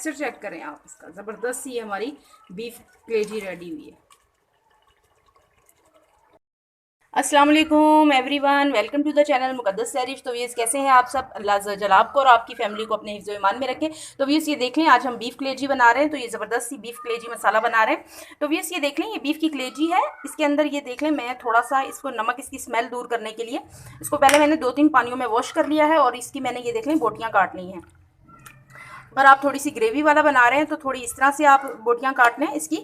Texture check करें आप इसका, ज़बरदस्त सी हमारी बीफ कलेजी रेडी हुई है। अस्सलाम वालेकुम everyone, welcome to the channel Muqaddas Sairish. तो व्यूअर्स कैसे हैं आप सब? अल्लाह जल आपको और आपकी फैमिली को अपने हिफ्ज़ ईमान में रखें। तो व्यूअर्स ये देख लें, आज हम बीफ कलेजी बना रहे हैं। तो ये ज़बरदस्त सी बीफ कलेजी मसाला बना रहे हैं। तो व्यूअर्स ये देख लें, ये बीफ की कलेजी है। इसके अंदर ये देख लें, मैं थोड़ा सा इसको नमक, इसकी स्मेल दूर करने के लिए इसको पहले मैंने 2-3 पानियों में वॉश कर लिया है और इसकी मैंने ये देख लें बोटियाँ काट ली हैं। अगर आप थोड़ी सी ग्रेवी वाला बना रहे हैं तो थोड़ी इस तरह से आप बोटियां काट लें इसकी।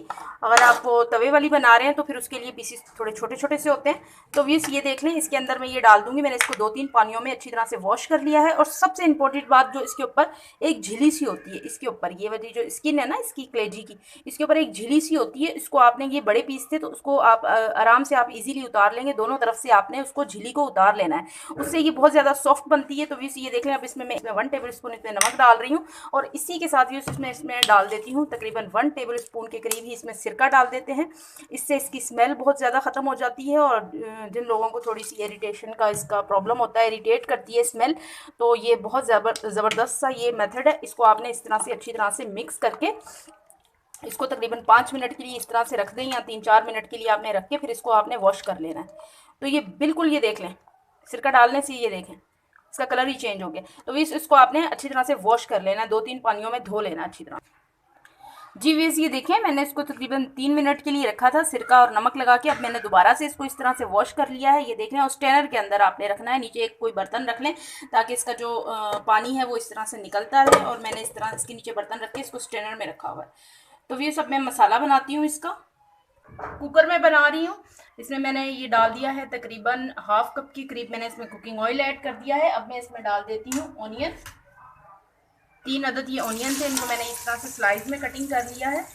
अगर आप तवे वाली बना रहे हैं तो फिर उसके लिए पीसीस थोड़े छोटे छोटे से होते हैं। तो व्यूअर्स ये देख लें, इसके अंदर मैं ये डाल दूंगी। मैंने इसको 2-3 पानियों में अच्छी तरह से वॉश कर लिया है। और सबसे इंपॉर्टेंट बात, जो इसके ऊपर एक झिली सी होती है, इसके ऊपर ये वाली जो स्किन है ना इसकी कलेजी की, इसके ऊपर एक झिली सी होती है। इसको आपने, ये बड़े पीस थे तो उसको आप आराम से आप इजीली उतार लेंगे। दोनों तरफ से आपने उसको झिली को उतार लेना है, उससे ये बहुत ज़्यादा सॉफ्ट बनती है। तो व्यूअर्स ये देख लें, अब इसमें मैं 1 टेबल स्पून इसमें नमक डाल रही हूँ और इसी के साथ इसमें डाल देती हूँ तकरीबन 1 टेबल स्पून के करीब ही इसमें सिरका डाल देते हैं। इससे इसकी स्मेल बहुत ज़्यादा ख़त्म हो जाती है और जिन लोगों को थोड़ी सी इरिटेशन का इसका प्रॉब्लम होता है, इरिटेट करती है स्मेल, तो ये बहुत ज़बरदस्त सा ये मेथड है। इसको आपने इस तरह से अच्छी तरह से मिक्स करके इसको तकरीबन 5 मिनट के लिए इस तरह से रख दें, या 3-4 मिनट के लिए आपने रख के फिर इसको आपने वॉश कर लेना है। तो ये बिल्कुल, ये देख लें, सिरका डालने से ये देखें इसका कलर ही चेंज हो गया। तो इसको आपने अच्छी तरह से वॉश कर लेना है, 2-3 पानियों में धो लेना अच्छी तरह। जी वीज ये देखें, मैंने इसको तकरीबन 3 मिनट के लिए रखा था सिरका और नमक लगा के। अब मैंने दोबारा से इसको इस तरह से वॉश कर लिया है। ये देख लें, और स्ट्रेनर के अंदर आपने रखना है, नीचे एक कोई बर्तन रख लें ताकि इसका जो पानी है वो इस तरह से निकलता रहे। और मैंने इस तरह इसके नीचे बर्तन रख के इसको स्ट्रेनर में रखा हुआ है। तो ये सब मैं मसाला बनाती हूँ, इसका कुकर में बना रही हूँ। इसमें मैंने ये डाल दिया है तकरीबन ½ कप के करीब, मैंने इसमें कुकिंग ऑयल ऐड कर दिया है। अब मैं इसमें डाल देती हूँ ऑनियन। 3 अदद ये ऑनियन थे, इनको मैंने इस तरह से स्लाइस में कटिंग कर लिया है।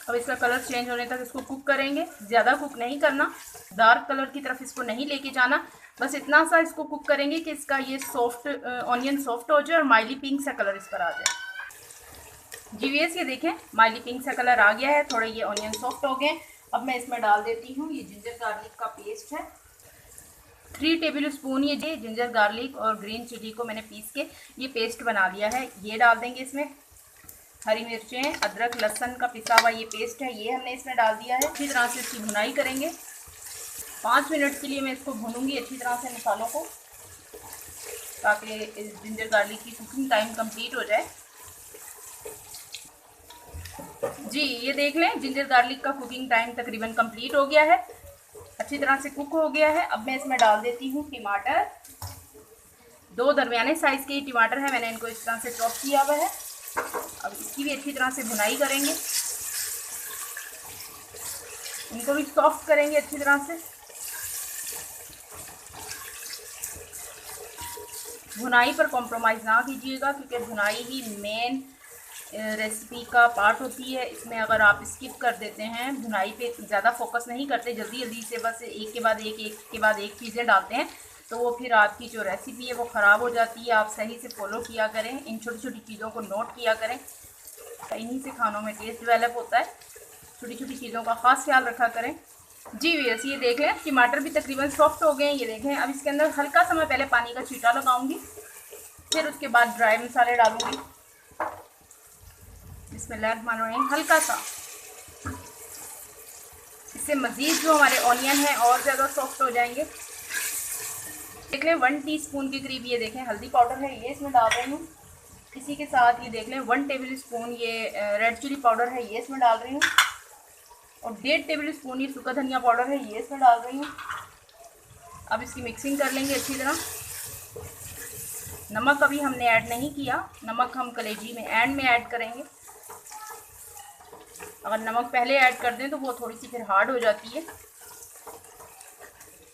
अब इसका कलर चेंज होने तक इसको कुक करेंगे, ज़्यादा कुक नहीं करना, डार्क कलर की तरफ इसको नहीं लेके जाना। बस इतना सा इसको कुक करेंगे कि इसका ये सॉफ्ट ऑनियन सॉफ्ट हो जाए और माइली पिंक सा कलर इस पर आ जाए। जी वीएस ये देखें, माइली पिंक सा कलर आ गया है, थोड़े ये ऑनियन सॉफ्ट हो गए। अब मैं इसमें डाल देती हूँ ये जिंजर गार्लिक का पेस्ट है। 3 टेबल स्पून ये जिंजर गार्लिक और ग्रीन चिली को मैंने पीस के ये पेस्ट बना लिया है, ये डाल देंगे इसमें। हरी मिर्चें, अदरक लहसुन का पिसा हुआ ये पेस्ट है, ये हमने इसमें डाल दिया है। अच्छी तरह से इसकी भुनाई करेंगे। 5 मिनट के लिए मैं इसको भूनूंगी अच्छी तरह से मसालों को, ताकि जिंजर गार्लिक की कुकिंग टाइम कंप्लीट हो जाए। जी ये देख लें, जिंजर गार्लिक का कुकिंग टाइम तकरीबन कंप्लीट हो गया है, अच्छी तरह से कुक हो गया है। अब मैं इसमें डाल देती हूँ टमाटर। 2 दरमियाने साइज़ के टमाटर है, मैंने इनको इस तरह से चॉप किया हुआ है। अब इसकी भी अच्छी तरह से भुनाई करेंगे, इनको भी सॉफ्ट करेंगे अच्छी तरह से। भुनाई पर कॉम्प्रोमाइज़ ना कीजिएगा, क्योंकि भुनाई ही मेन रेसिपी का पार्ट होती है। इसमें अगर आप स्किप कर देते हैं, भुनाई पे ज़्यादा फोकस नहीं करते, जल्दी जल्दी से बस एक के बाद एक चीज़ें डालते हैं, तो वो फिर आपकी जो रेसिपी है वो ख़राब हो जाती है। आप सही से फॉलो किया करें, इन छोटी छोटी चीज़ों को नोट किया करें, इन्हीं से खानों में टेस्ट डेवलप होता है। छोटी छोटी चीज़ों का ख़ास ख्याल रखा करें। जी वैसे ये देख लें, टमाटर भी तकरीबन सॉफ्ट हो गए हैं, ये देखें। अब इसके अंदर हल्का सा मैं पहले पानी का छींटा लगाऊंगी, फिर उसके बाद ड्राई मसाले डालूंगी। बिस्मिल्लाहिर्रहमानिर्रहीम, हल्का सा, इससे मज़ीद जो हमारे ऑनियन है और ज़्यादा सॉफ्ट हो जाएंगे। देख लें 1 टीस्पून के करीब ये देखें हल्दी पाउडर है, ये इसमें डाल रही हूँ। इसी के साथ ये देख लें 1 टेबल स्पून ये रेड चिली पाउडर है, ये इसमें डाल रही हूँ। और 1.5 टेबल स्पून ये सूखा धनिया पाउडर है, ये इसमें डाल रही हूँ। अब इसकी मिक्सिंग कर लेंगे अच्छी तरह। नमक अभी हमने ऐड नहीं किया, नमक हम कलेजी में एंड में ऐड करेंगे। अगर नमक पहले ऐड कर दें तो वो थोड़ी सी फिर हार्ड हो जाती है।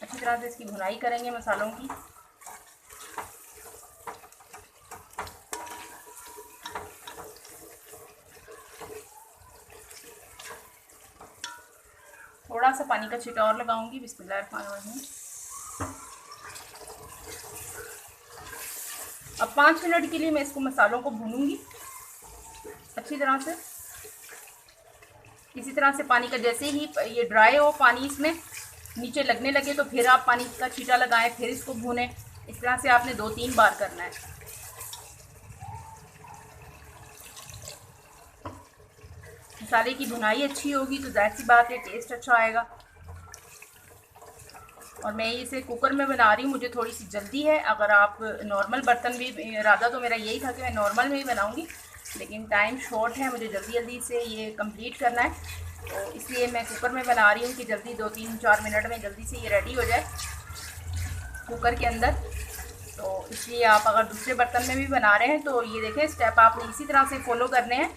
अच्छी तरह से इसकी भुनाई करेंगे मसालों की। थोड़ा सा पानी का छींटा और लगाऊंगी। बिस्मिल्लाहिर्रहमानिर्रहीम। अब 5 मिनट के लिए मैं इसको मसालों को भूनूंगी अच्छी तरह से। इसी तरह से पानी का, जैसे ही ये ड्राई हो पानी इसमें नीचे लगने लगे तो फिर आप पानी का छींटा लगाएं, फिर इसको भूनें। इस तरह से आपने 2-3 बार करना है। मसाले की भुनाई अच्छी होगी तो जाहिर सी बात है टेस्ट अच्छा आएगा। और मैं इसे कुकर में बना रही हूँ, मुझे थोड़ी सी जल्दी है। अगर आप नॉर्मल बर्तन भी, इरादा तो मेरा यही था कि मैं नॉर्मल में ही बनाऊँगी, लेकिन टाइम शॉर्ट है, मुझे जल्दी जल्दी से ये कंप्लीट करना है, तो इसलिए मैं कुकर में बना रही हूँ कि जल्दी 2-3-4 मिनट में जल्दी से ये रेडी हो जाए कुकर के अंदर। तो इसलिए आप अगर दूसरे बर्तन में भी बना रहे हैं तो ये देखें स्टेप आपने इसी तरह से फॉलो करने हैं।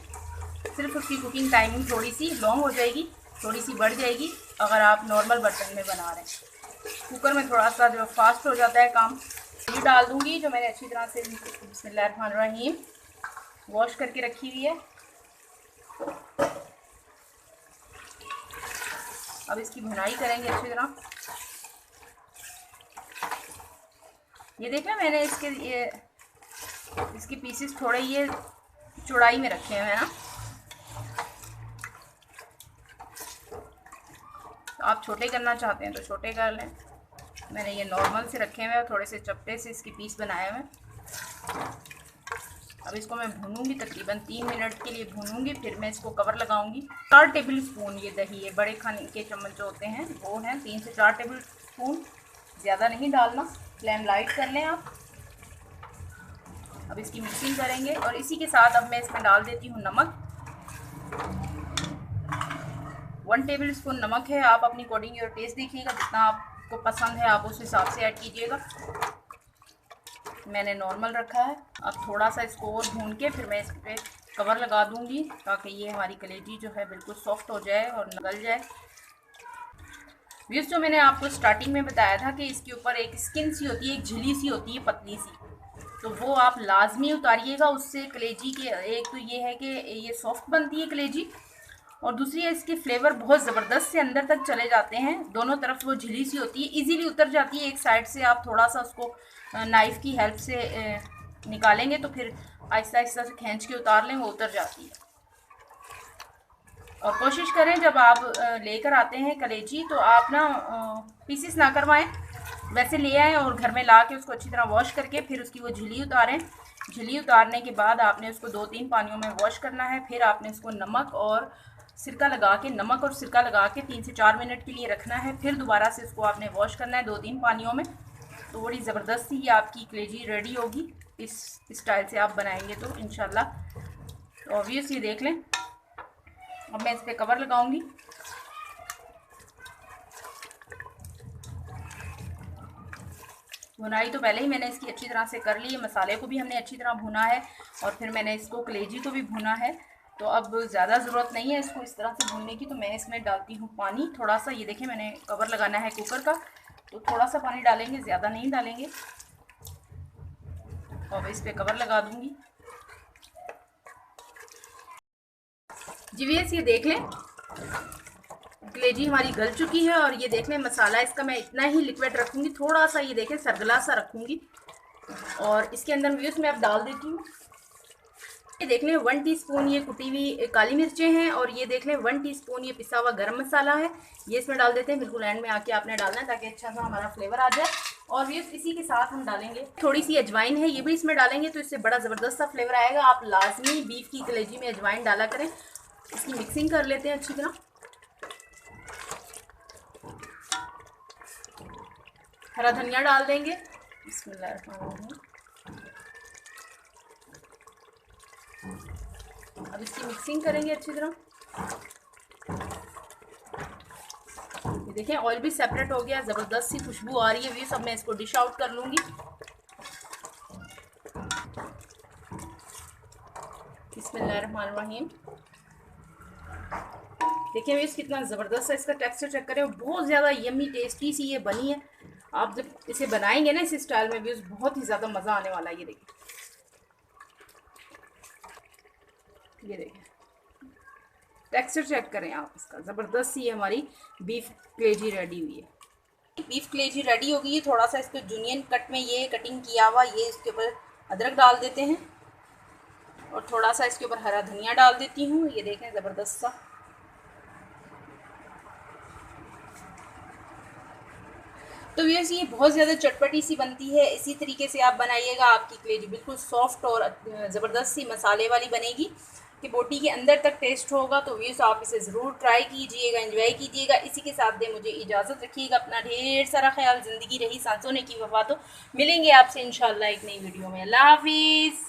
सिर्फ उसकी कुकिंग टाइमिंग थोड़ी सी लॉन्ग हो जाएगी, थोड़ी सी बढ़ जाएगी अगर आप नॉर्मल बर्तन में बना रहे हैं। कुकर में थोड़ा सा जो फास्ट हो जाता है काम। ये डाल दूँगी जो मैंने अच्छी तरह से बिस्मिल्लाहिर्रहमानिर्रहीम वॉश करके रखी हुई है। अब इसकी भुनाई करेंगे अच्छी तरह। ये देखना मैंने इसके पीसेस थोड़े ये चौड़ाई में रखे हैं ना, तो आप छोटे करना चाहते हैं तो छोटे कर लें। मैंने ये नॉर्मल से रखे हुए हैं, थोड़े से चपटे से इसके पीस बनाए हुए हैं। अब इसको मैं भूनूंगी, तकरीबन 3 मिनट के लिए भूनूंगी, फिर मैं इसको कवर लगाऊंगी। 4 टेबल स्पून ये दही है, बड़े खाने के चम्मच जो होते हैं वो हैं 3 से 4 टेबल स्पून, ज़्यादा नहीं डालना, फ्लेम लाइट कर लें आप। अब इसकी मिक्सिंग करेंगे और इसी के साथ अब मैं इसमें डाल देती हूँ नमक। 1 टेबल स्पून नमक है, आप अपनी अकॉर्डिंग और टेस्ट देखिएगा, जितना आपको पसंद है आप उस हिसाब से ऐड कीजिएगा। मैंने नॉर्मल रखा है। अब थोड़ा सा इसको और भून के फिर मैं इस पर कवर लगा दूंगी ताकि ये हमारी कलेजी जो है बिल्कुल सॉफ्ट हो जाए और निकल जाए। व्यूअर्स, जो मैंने आपको स्टार्टिंग में बताया था कि इसके ऊपर एक स्किन सी होती है, एक झिल्ली सी होती है पतली सी, तो वो आप लाजमी उतारिएगा। उससे कलेजी के एक तो ये है कि ये सॉफ्ट बनती है कलेजी, और दूसरी है इसके फ्लेवर बहुत ज़बरदस्त से अंदर तक चले जाते हैं। दोनों तरफ वो झिल्ली सी होती है, इजीली उतर जाती है। एक साइड से आप थोड़ा सा उसको नाइफ़ की हेल्प से निकालेंगे तो फिर आहिस्ता आहिस्ता से खींच के उतार लें, वो उतर जाती है। और कोशिश करें जब आप लेकर आते हैं कलेजी तो आप ना पीसेस ना करवाएं, वैसे ले आएँ और घर में ला के उसको अच्छी तरह वॉश करके फिर उसकी वो झिल्ली उतारें। झिल्ली उतारने के बाद आपने उसको 2-3 पानियों में वॉश करना है। फिर आपने उसको नमक और सिरका लगा के 3 से 4 मिनट के लिए रखना है। फिर दोबारा से इसको आपने वॉश करना है 2-3 पानियों में। तो बड़ी ज़बरदस्त ही आपकी कलेजी रेडी होगी इस स्टाइल से आप बनाएंगे तो इंशाल्लाह। तो ऑब्वियस ये देख लें। अब मैं इस पर कवर लगाऊंगी। भुनाई तो पहले ही मैंने इसकी अच्छी तरह से कर ली है, मसाले को भी हमने अच्छी तरह भुना है और फिर मैंने इसको कलेजी को भी भुना है। तो अब ज़्यादा ज़रूरत नहीं है इसको इस तरह से भूनने की, तो मैं इसमें डालती हूँ पानी थोड़ा सा। ये देखें मैंने कवर लगाना है कुकर का, तो थोड़ा सा पानी डालेंगे, ज़्यादा नहीं डालेंगे। और इस पर कवर लगा दूँगी। जी व्यूअर्स, ये देख लें कलेजी हमारी गल चुकी है और ये देख लें मसाला इसका मैं इतना ही लिक्विड रखूँगी, थोड़ा सा ये देखें सरगला सा रखूँगी। और इसके अंदर व्यूअर्स मैं अब डाल देती हूँ, ये देख लें 1 टीस्पून ये कुटी हुई काली मिर्चें हैं और ये देख लें 1 टीस्पून ये पिसा हुआ गरम मसाला है। ये इसमें डाल देते हैं, बिल्कुल एंड में आके आपने डालना है ताकि अच्छा सा हमारा फ्लेवर आ जाए। और ये इसी के साथ हम डालेंगे थोड़ी सी अजवाइन है, ये भी इसमें डालेंगे तो इससे बड़ा ज़बरदस्त सा फ्लेवर आएगा। आप लाजमी बीफ की कलेजी में अजवाइन डाला करें। इसकी मिक्सिंग कर लेते हैं अच्छी तरह। हरा धनिया डाल देंगे, बिस्मिल्लाहिर्रहमानिर्रहीम। अब इसकी मिक्सिंग करेंगे अच्छी तरह। ये देखें ऑयल भी सेपरेट हो गया, ज़बरदस्त सी खुशबू आ रही है। व्यूअर्स, अब मैं इसको डिश आउट कर लूँगी। बिस्मिल्लाहिर्रहमानिर्रहीम। देखिए व्यूअर्स कितना ज़बरदस्त सा इसका टेक्सचर चेक करें, बहुत ज़्यादा यम्मी टेस्टी सी ये बनी है। आप जब इसे बनाएंगे ना इस स्टाइल में व्यूअर्स, बहुत ही ज़्यादा मज़ा आने वाला है। ये देखिए, ये देखें टेक्सचर चेक करें आप इसका, ज़बरदस्त सी हमारी बीफ कलेजी रेडी हुई है। बीफ कलेजी रेडी हो गई है। थोड़ा सा इसको जूनियन कट में ये कटिंग किया हुआ ये इसके ऊपर अदरक डाल देते हैं और थोड़ा सा इसके ऊपर हरा धनिया डाल देती हूँ। ये देखें ज़बरदस्त सा। तो व्यूअर्स, ये बहुत ज़्यादा चटपटी सी बनती है। इसी तरीके से आप बनाइएगा, आपकी कलेजी बिल्कुल सॉफ्ट और ज़बरदस्त सी मसाले वाली बनेगी। कि बोटी के अंदर तक टेस्ट होगा। तो व्यूअर्स आप इसे ज़रूर ट्राई कीजिएगा, एंजॉय कीजिएगा। इसी के साथ दे मुझे इजाज़त, रखिएगा अपना ढेर सारा ख्याल। ज़िंदगी रही सांसों ने की वफा। तो मिलेंगे आपसे इंशाल्लाह एक नई वीडियो में। अल्लाह हाफिज़।